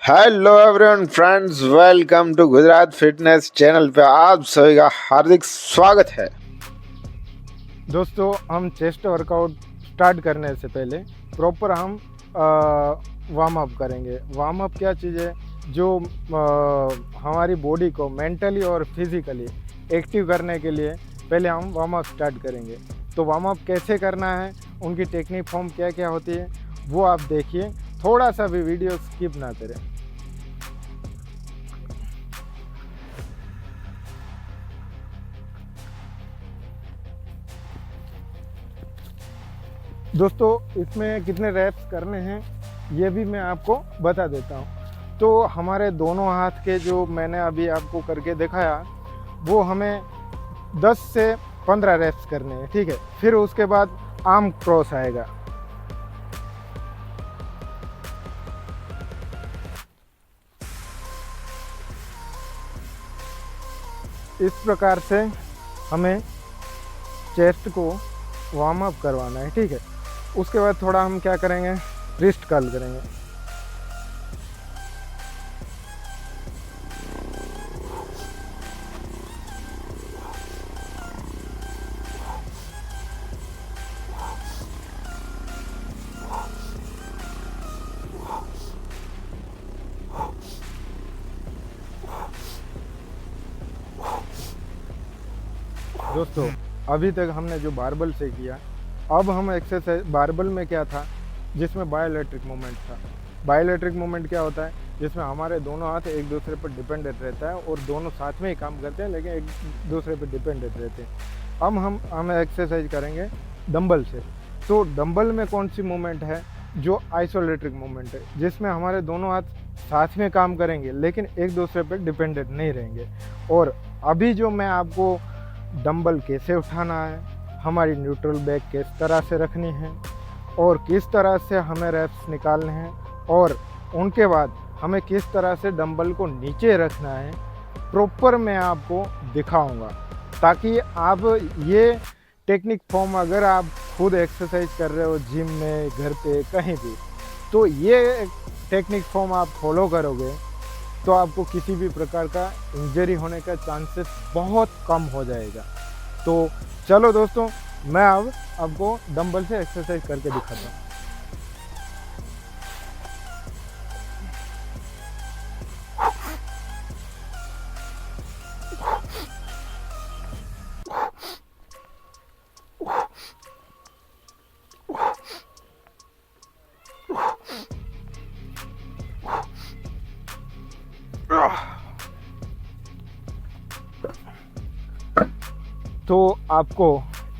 Hello everyone friends, welcome to Gujarat fitness channel पे आप सभी का हार्दिक स्वागत है। दोस्तों, हम चेस्ट वर्कआउट स्टार्ट करने से पहले प्रॉपर हम वार्म अप करेंगे। वार्म अप क्या चीज़ है जो हमारी बॉडी को मेंटली और फिजिकली एक्टिव करने के लिए पहले हम वार्म अप स्टार्ट करेंगे। तो वार्म अप कैसे करना है, उनकी टेक्निक फॉर्म क्या क्या होती है वो आप देखिए, थोड़ा सा भी वीडियो स्किप ना करें। दोस्तों, इसमें कितने रैप्स करने हैं ये भी मैं आपको बता देता हूँ। तो हमारे दोनों हाथ के जो मैंने अभी आपको करके दिखाया वो हमें 10 से 15 रैप्स करने हैं, ठीक है। फिर उसके बाद आर्म क्रॉस आएगा। इस प्रकार से हमें चेस्ट को वार्म अप करवाना है, ठीक है। उसके बाद थोड़ा हम क्या करेंगे, रिस्ट कर्ल करेंगे। दोस्तों, अभी तक हमने जो बारबल से किया, अब हम एक्सरसाइज बारबल में क्या था जिसमें बायोइलेक्ट्रिक मूवमेंट था। बायोइलेक्ट्रिक मूवमेंट क्या होता है, जिसमें हमारे दोनों हाथ एक दूसरे पर डिपेंडेंट रहता है और दोनों साथ में ही काम करते हैं, लेकिन एक दूसरे पर डिपेंडेंट रहते हैं। अब हम एक्सरसाइज करेंगे डंबल से। तो डंबल में कौन सी मूवमेंट है जो आइसोलेट्रिक मूवमेंट है, जिसमें हमारे दोनों हाथ साथ में काम करेंगे लेकिन एक दूसरे पर डिपेंडेंट नहीं रहेंगे। और अभी जो मैं आपको डंबल कैसे उठाना है, हमारी न्यूट्रल बैक किस तरह से रखनी है और किस तरह से हमें रैप्स निकालने हैं, और उनके बाद हमें किस तरह से डंबल को नीचे रखना है, प्रॉपर मैं आपको दिखाऊंगा। ताकि आप ये टेक्निक फॉर्म अगर आप खुद एक्सरसाइज कर रहे हो जिम में, घर पे, कहीं भी, तो ये टेक्निक फॉर्म आप फॉलो करोगे तो आपको किसी भी प्रकार का इंजरी होने का चांसेस बहुत कम हो जाएगा। तो चलो दोस्तों, मैं अब आपको डंबल से एक्सरसाइज करके दिखाता हूँ। तो आपको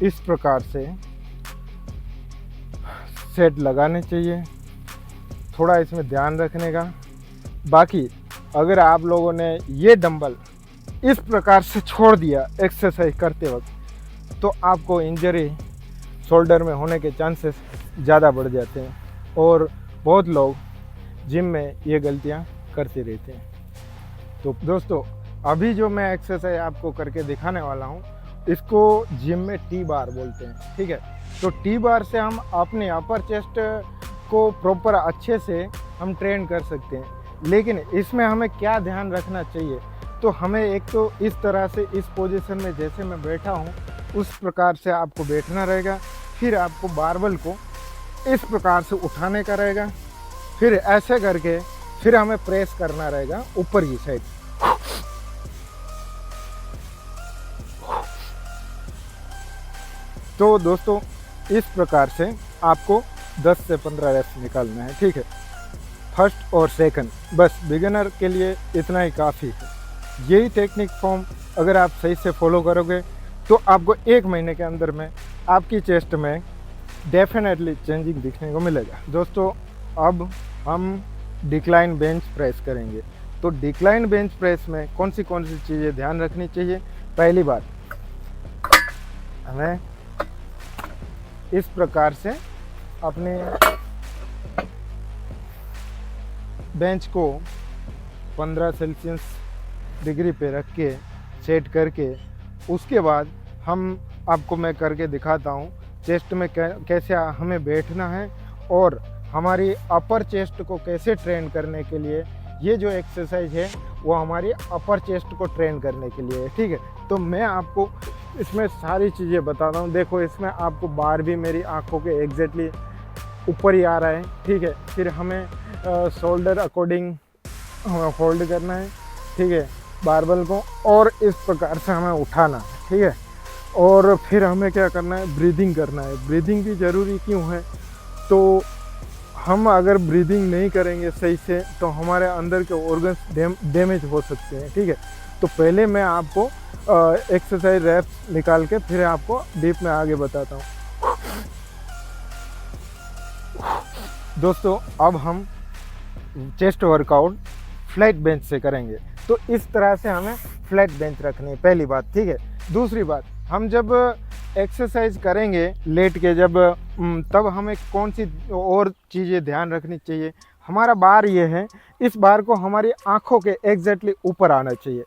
इस प्रकार से सेट लगाने चाहिए, थोड़ा इसमें ध्यान रखने का। बाकी अगर आप लोगों ने ये डंबल इस प्रकार से छोड़ दिया एक्सरसाइज करते वक्त, तो आपको इंजरी शोल्डर में होने के चांसेस ज़्यादा बढ़ जाते हैं और बहुत लोग जिम में ये गलतियां करते रहते हैं। तो दोस्तों, अभी जो मैं एक्सरसाइज आपको करके दिखाने वाला हूँ, इसको जिम में टी बार बोलते हैं, ठीक है। तो टी बार से हम अपने अपर चेस्ट को प्रॉपर अच्छे से हम ट्रेन कर सकते हैं। लेकिन इसमें हमें क्या ध्यान रखना चाहिए, तो हमें एक तो इस तरह से इस पोजीशन में जैसे मैं बैठा हूँ उस प्रकार से आपको बैठना रहेगा। फिर आपको बारबल को इस प्रकार से उठाने का रहेगा, फिर ऐसे करके फिर हमें प्रेस करना रहेगा ऊपर की साइड। तो दोस्तों, इस प्रकार से आपको 10 से 15 रेप्स निकालना है, ठीक है। फर्स्ट और सेकंड, बस बिगिनर के लिए इतना ही काफ़ी है। यही टेक्निक फॉर्म अगर आप सही से फॉलो करोगे तो आपको 1 महीने के अंदर में आपकी चेस्ट में डेफिनेटली चेंजिंग दिखने को मिलेगा। दोस्तों, अब हम डिक्लाइन बेंच प्रेस करेंगे। तो डिक्लाइन बेंच प्रेस में कौन सी चीज़ें ध्यान रखनी चाहिए। पहली बात, हमें इस प्रकार से अपने बेंच को 15 सेल्सियस डिग्री पे रख के सेट करके, उसके बाद हम आपको मैं करके दिखाता हूँ चेस्ट में कैसे हमें बैठना है और हमारी अपर चेस्ट को कैसे ट्रेन करने के लिए ये जो एक्सरसाइज है वो हमारी अपर चेस्ट को ट्रेन करने के लिए है, ठीक है। तो मैं आपको इसमें सारी चीज़ें बताता हूँ। देखो इसमें आपको बार भी मेरी आंखों के एग्जैक्टली ऊपर ही आ रहा है, ठीक है। फिर हमें शोल्डर अकॉर्डिंग होल्ड करना है, ठीक है, बारबल को, और इस प्रकार से हमें उठाना है, ठीक है। और फिर हमें क्या करना है, ब्रीदिंग करना है। ब्रीदिंग भी ज़रूरी क्यों है, तो हम अगर ब्रीदिंग नहीं करेंगे सही से तो हमारे अंदर के ऑर्गन्स डैमेज हो सकते हैं, ठीक है। तो पहले मैं आपको एक्सरसाइज रैप्स निकाल के फिर आपको डीप में आगे बताता हूँ। दोस्तों अब हम चेस्ट वर्कआउट फ्लैट बेंच से करेंगे। तो इस तरह से हमें फ्लैट बेंच रखनी है, पहली बात, ठीक है। दूसरी बात, हम जब एक्सरसाइज करेंगे लेट के जब, तब हमें कौन सी और चीज़ें ध्यान रखनी चाहिए। हमारा बार ये है, इस बार को हमारी आंखों के एग्जैक्टली ऊपर आना चाहिए।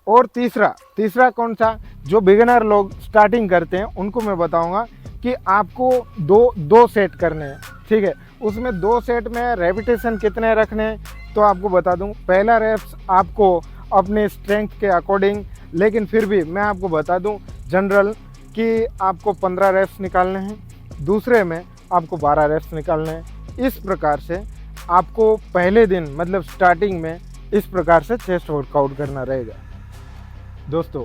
और तीसरा कौन सा, जो बिगिनर लोग स्टार्टिंग करते हैं उनको मैं बताऊंगा कि आपको दो सेट करने हैं, ठीक है। उसमें 2 सेट में रेपिटेशन कितने रखने हैं तो आपको बता दूं। पहला रेप्स आपको अपने स्ट्रेंथ के अकॉर्डिंग, लेकिन फिर भी मैं आपको बता दूं जनरल कि आपको 15 रेप्स निकालने हैं। दूसरे में आपको 12 रेप्स निकालने हैं। इस प्रकार से आपको पहले दिन मतलब स्टार्टिंग में इस प्रकार से चेस्ट वर्कआउट करना रहेगा। दोस्तों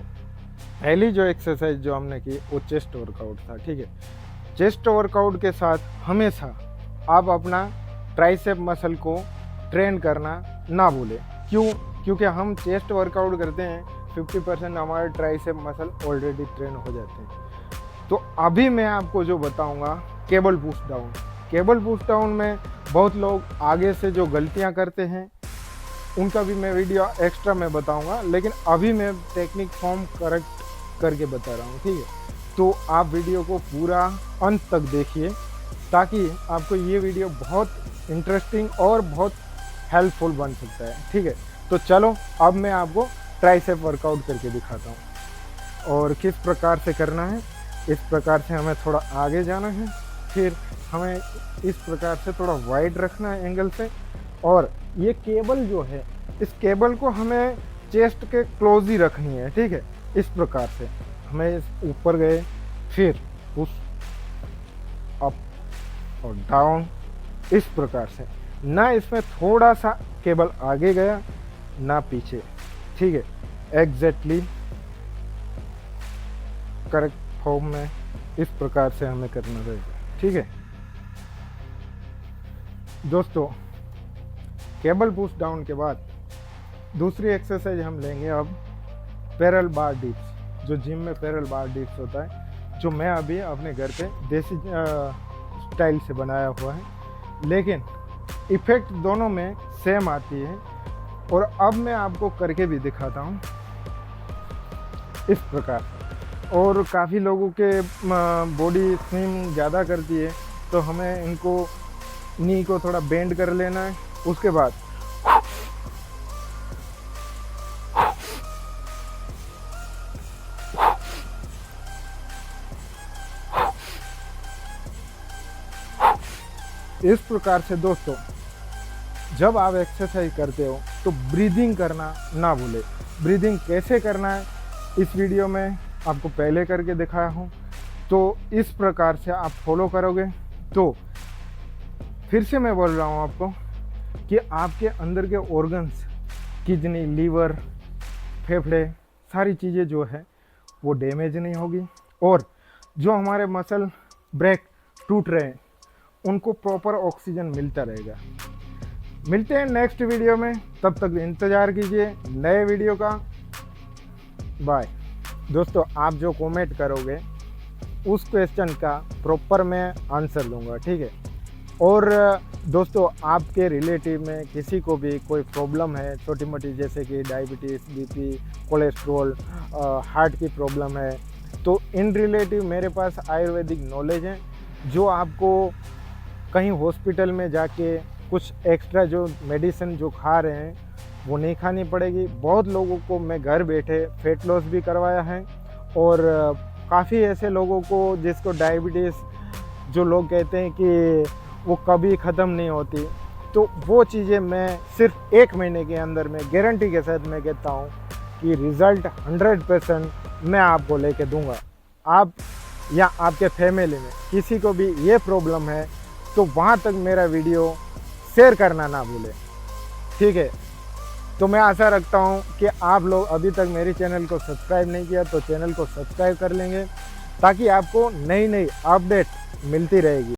पहली जो एक्सरसाइज जो हमने की वो चेस्ट वर्कआउट था, ठीक है। चेस्ट वर्कआउट के साथ हमेशा आप अपना ट्राइसेप मसल को ट्रेन करना ना भूलें। क्योंकि हम चेस्ट वर्कआउट करते हैं 50% हमारे ट्राइसेप मसल ऑलरेडी ट्रेन हो जाते हैं। तो अभी मैं आपको जो बताऊंगा cable push down. Cable push down में बहुत लोग आगे से जो गलतियां करते हैं उनका भी मैं वीडियो एक्स्ट्रा में बताऊंगा, लेकिन अभी मैं टेक्निक फॉर्म करेक्ट करके बता रहा हूँ, ठीक है। तो आप वीडियो को पूरा अंत तक देखिए ताकि आपको ये वीडियो बहुत इंटरेस्टिंग और बहुत हेल्पफुल बन सकता है, ठीक है। तो चलो अब मैं आपको ट्राइसेप वर्कआउट करके दिखाता हूँ और किस प्रकार से करना है। इस प्रकार से हमें थोड़ा आगे जाना है, फिर हमें इस प्रकार से थोड़ा वाइड रखना है एंगल से, और ये केबल जो है इस केबल को हमें चेस्ट के क्लोज ही रखनी है, ठीक है। इस प्रकार से हमें ऊपर गए, फिर पुश अप और डाउन, इस प्रकार से, ना इसमें थोड़ा सा केबल आगे गया ना पीछे, ठीक है। एग्जैक्टली करेक्ट फॉर्म में इस प्रकार से हमें करना रहेगा, ठीक है। दोस्तों केबल पुश डाउन के बाद दूसरी एक्सरसाइज हम लेंगे अब पैरेलल बार डिप्स, जो जिम में पैरेलल बार डिप्स होता है, जो मैं अभी अपने घर पे देसी स्टाइल से बनाया हुआ है, लेकिन इफ़ेक्ट दोनों में सेम आती है। और अब मैं आपको करके भी दिखाता हूँ इस प्रकार। और काफ़ी लोगों के बॉडी स्विंग ज़्यादा करती है, तो हमें इनको नी को थोड़ा बेंड कर लेना है। उसके बाद इस प्रकार से दोस्तों जब आप एक्सरसाइज करते हो तो ब्रीदिंग करना ना भूले। ब्रीदिंग कैसे करना है इस वीडियो में आपको पहले करके दिखाया हूँ, तो इस प्रकार से आप फॉलो करोगे तो फिर से मैं बोल रहा हूँ आपको कि आपके अंदर के ऑर्गन्स, किडनी, लीवर, फेफड़े, सारी चीज़ें जो है वो डैमेज नहीं होगी, और जो हमारे मसल ब्रेक टूट रहे हैं उनको प्रॉपर ऑक्सीजन मिलता रहेगा। मिलते हैं नेक्स्ट वीडियो में, तब तक इंतज़ार कीजिए नए वीडियो का। बाय। दोस्तों आप जो कमेंट करोगे उस क्वेश्चन का प्रॉपर मैं आंसर दूंगा, ठीक है। और दोस्तों आपके रिलेटिव में किसी को भी कोई प्रॉब्लम है छोटी मोटी, जैसे कि डायबिटीज़, बीपी, कोलेस्ट्रॉल, हार्ट की प्रॉब्लम है, तो इन रिलेटिव मेरे पास आयुर्वेदिक नॉलेज है, जो आपको कहीं हॉस्पिटल में जाके कुछ एक्स्ट्रा जो मेडिसिन जो खा रहे हैं वो नहीं खानी पड़ेगी। बहुत लोगों को मैं घर बैठे फैट लॉस भी करवाया है, और काफ़ी ऐसे लोगों को जिसको डायबिटीज़, जो लोग कहते हैं कि वो कभी ख़त्म नहीं होती, तो वो चीज़ें मैं सिर्फ 1 महीने के अंदर में गारंटी के साथ मैं कहता हूँ कि रिज़ल्ट 100% मैं आपको लेके दूंगा। आप या आपके फैमिली में किसी को भी ये प्रॉब्लम है तो वहाँ तक मेरा वीडियो शेयर करना ना भूलें, ठीक है। तो मैं आशा रखता हूँ कि आप लोग अभी तक मेरे चैनल को सब्सक्राइब नहीं किया तो चैनल को सब्सक्राइब कर लेंगे, ताकि आपको नई नई अपडेट मिलती रहेगी।